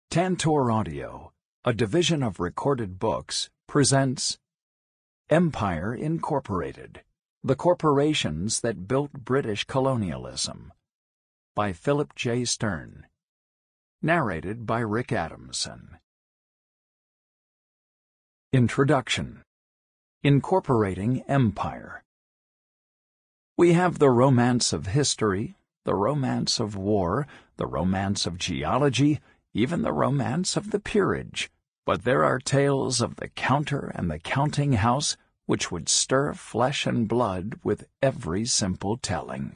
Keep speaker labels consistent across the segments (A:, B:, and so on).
A: Tantor Audio, a division of Recorded Books, presents Empire Incorporated, The Corporations That Built British Colonialism, by Philip J. Stern. Narrated by Rick Adamson. Introduction. Incorporating Empire. We have the romance of history, the romance of war, the romance of geology, even the romance of the peerage, but there are tales of the counter and the counting house which would stir flesh and blood with every simple telling.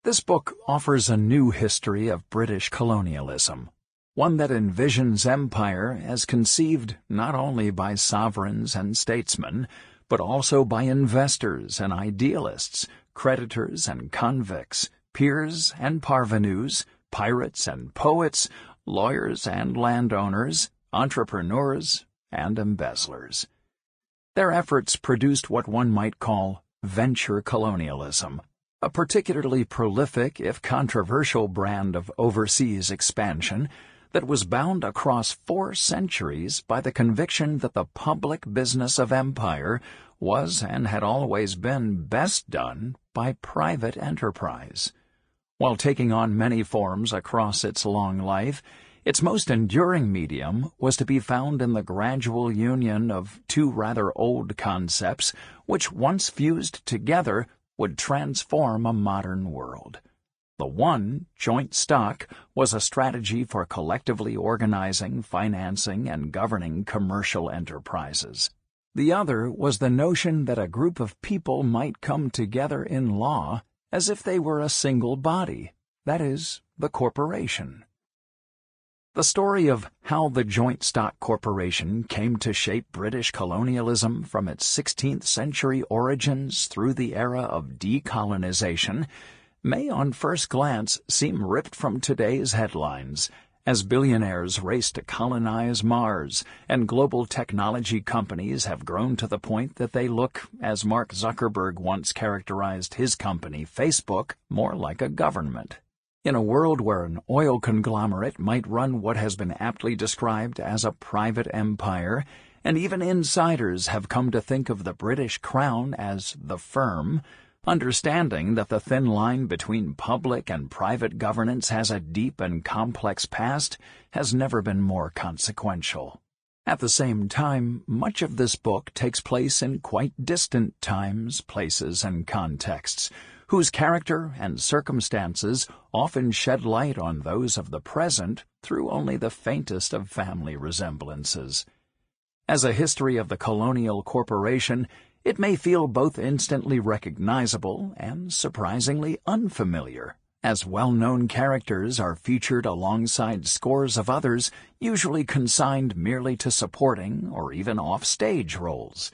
A: This book offers a new history of British colonialism, one that envisions empire as conceived not only by sovereigns and statesmen, but also by investors and idealists, creditors and convicts, peers and parvenus, pirates and poets, lawyers and landowners, entrepreneurs and embezzlers. Their efforts produced what one might call venture colonialism, a particularly prolific if controversial brand of overseas expansion that was bound across 4 centuries by the conviction that the public business of empire was and had always been best done by private enterprise. While taking on many forms across its long life, its most enduring medium was to be found in the gradual union of 2 rather old concepts which, once fused together, would transform a modern world. The one, joint stock, was a strategy for collectively organizing, financing, and governing commercial enterprises. The other was the notion that a group of people might come together in law as if they were a single body, that is, the corporation. The story of how the Joint Stock Corporation came to shape British colonialism from its 16th century origins through the era of decolonization may on first glance seem ripped from today's headlines, as billionaires race to colonize Mars, and global technology companies have grown to the point that they look, as Mark Zuckerberg once characterized his company, Facebook, more like a government. In a world where an oil conglomerate might run what has been aptly described as a private empire, and even insiders have come to think of the British Crown as the firm, understanding that the thin line between public and private governance has a deep and complex past has never been more consequential. At the same time, much of this book takes place in quite distant times, places, and contexts, whose character and circumstances often shed light on those of the present through only the faintest of family resemblances. As a history of the colonial corporation, it may feel both instantly recognizable and surprisingly unfamiliar, as well-known characters are featured alongside scores of others usually consigned merely to supporting or even off-stage roles.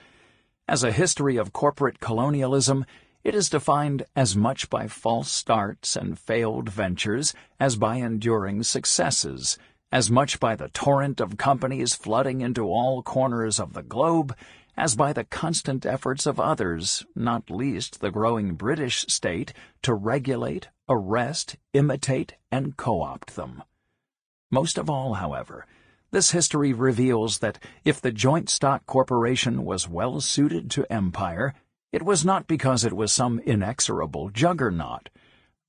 A: As a history of corporate colonialism, it is defined as much by false starts and failed ventures as by enduring successes, as much by the torrent of companies flooding into all corners of the globe as by the constant efforts of others, not least the growing British state, to regulate, arrest, imitate, and co-opt them. Most of all, however, this history reveals that if the Joint Stock Corporation was well suited to empire, it was not because it was some inexorable juggernaut.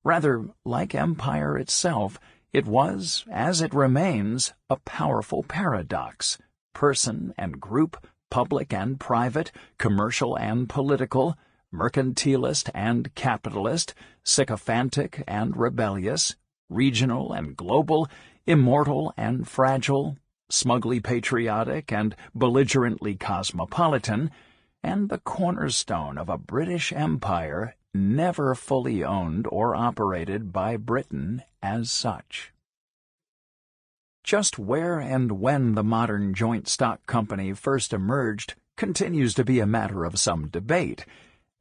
A: Rather, like empire itself, it was, as it remains, a powerful paradox. Person and group, public and private, commercial and political, mercantilist and capitalist, sycophantic and rebellious, regional and global, immortal and fragile, smugly patriotic and belligerently cosmopolitan, and the cornerstone of a British empire never fully owned or operated by Britain as such. Just where and when the modern joint stock company first emerged continues to be a matter of some debate,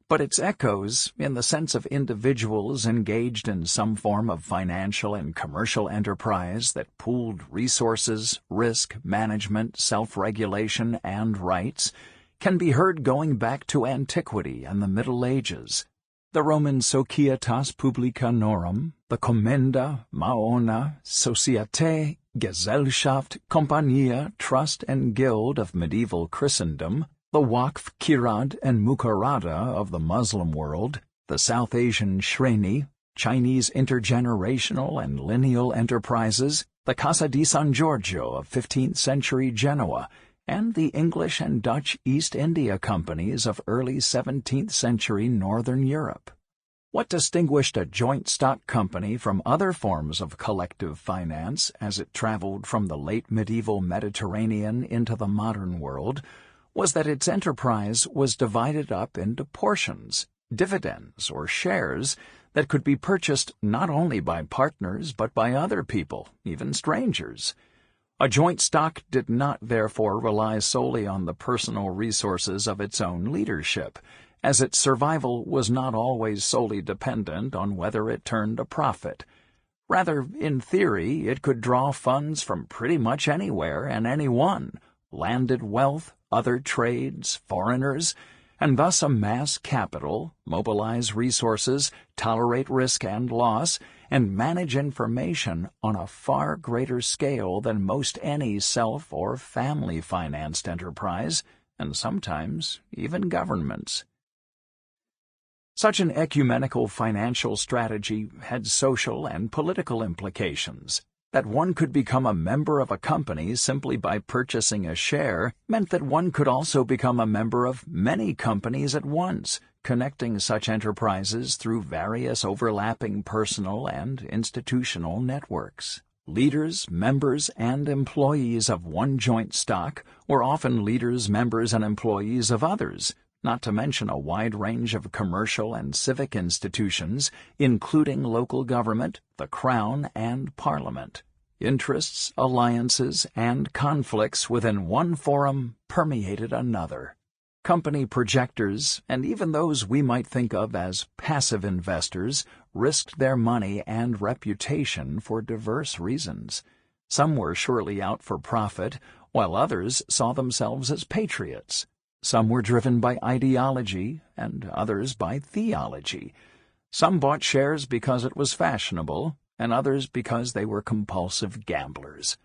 A: but its echoes, in the sense of individuals engaged in some form of financial and commercial enterprise that pooled resources, risk management, self-regulation, and rights, can be heard going back to antiquity and the Middle Ages. The Roman Societas Publicanorum, the Commenda Maona Societae Gesellschaft, Compagnie, Trust and Guild of medieval Christendom, the Waqf, Kirad, and Mukarada of the Muslim world, the South Asian Shreni, Chinese intergenerational and lineal enterprises, the Casa di San Giorgio of 15th-century Genoa, and the English and Dutch East India Companies of early 17th-century Northern Europe. What distinguished a joint stock company from other forms of collective finance as it traveled from the late medieval Mediterranean into the modern world was that its enterprise was divided up into portions, dividends or shares, that could be purchased not only by partners but by other people, even strangers. A joint stock did not therefore rely solely on the personal resources of its own leadership, as its survival was not always solely dependent on whether it turned a profit. Rather, in theory, it could draw funds from pretty much anywhere and anyone, landed wealth, other trades, foreigners, and thus amass capital, mobilize resources, tolerate risk and loss, and manage information on a far greater scale than most any self- or family-financed enterprise, and sometimes even governments. Such an ecumenical financial strategy had social and political implications. That one could become a member of a company simply by purchasing a share meant that one could also become a member of many companies at once, connecting such enterprises through various overlapping personal and institutional networks. Leaders, members, and employees of one joint stock were often leaders, members, and employees of others, not to mention a wide range of commercial and civic institutions, including local government, the Crown, and Parliament. Interests, alliances, and conflicts within one forum permeated another. Company projectors, and even those we might think of as passive investors, risked their money and reputation for diverse reasons. Some were surely out for profit, while others saw themselves as patriots. Some were driven by ideology, and others by theology. Some bought shares because it was fashionable, and others because they were compulsive gamblers.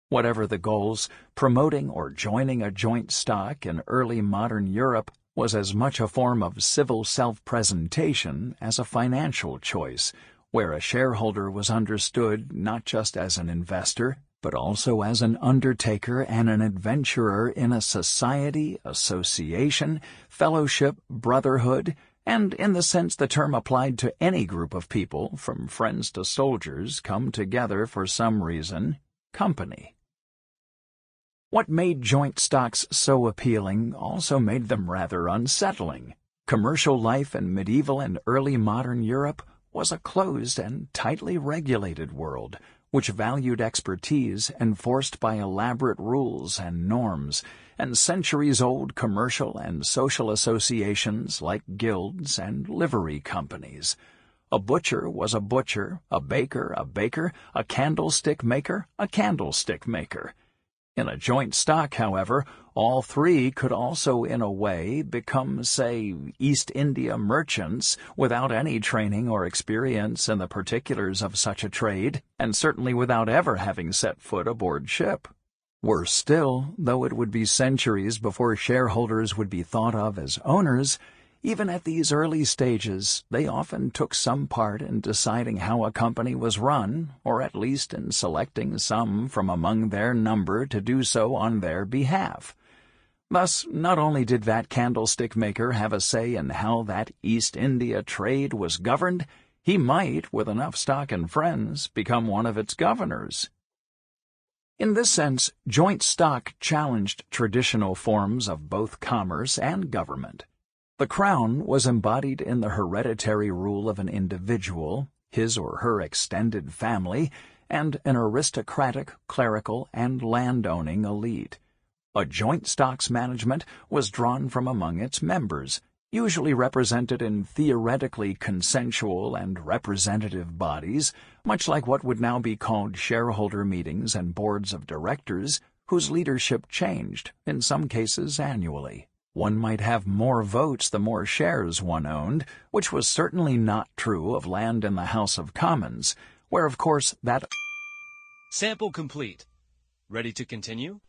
A: Whatever the goals, promoting or joining a joint stock in early modern Europe was as much a form of civil self-presentation as a financial choice, where a shareholder was understood not just as an investor, but also as an undertaker and an adventurer in a society, association, fellowship, brotherhood, and in the sense the term applied to any group of people, from friends to soldiers, come together for some reason, company. What made joint stocks so appealing also made them rather unsettling. Commercial life in medieval and early modern Europe was a closed and tightly regulated world, which valued expertise enforced by elaborate rules and norms, and centuries-old commercial and social associations like guilds and livery companies. A butcher was a butcher, a baker, a candlestick maker, a candlestick maker. In a joint stock, however, all three could also, in a way, become, say, East India merchants without any training or experience in the particulars of such a trade, and certainly without ever having set foot aboard ship. Worse still, though it would be centuries before shareholders would be thought of as owners, even at these early stages they often took some part in deciding how a company was run, or at least in selecting some from among their number to do so on their behalf. Thus, not only did that candlestick maker have a say in how that East India trade was governed, he might, with enough stock and friends, become one of its governors. In this sense, joint stock challenged traditional forms of both commerce and government. The crown was embodied in the hereditary rule of an individual, his or her extended family, and an aristocratic, clerical, and landowning elite. A joint stocks management was drawn from among its members, usually represented in theoretically consensual and representative bodies, much like what would now be called shareholder meetings and boards of directors, whose leadership changed, in some cases annually. One might have more votes the more shares one owned, which was certainly not true of land in the House of Commons, where, of course, that
B: Sample complete. Ready to continue?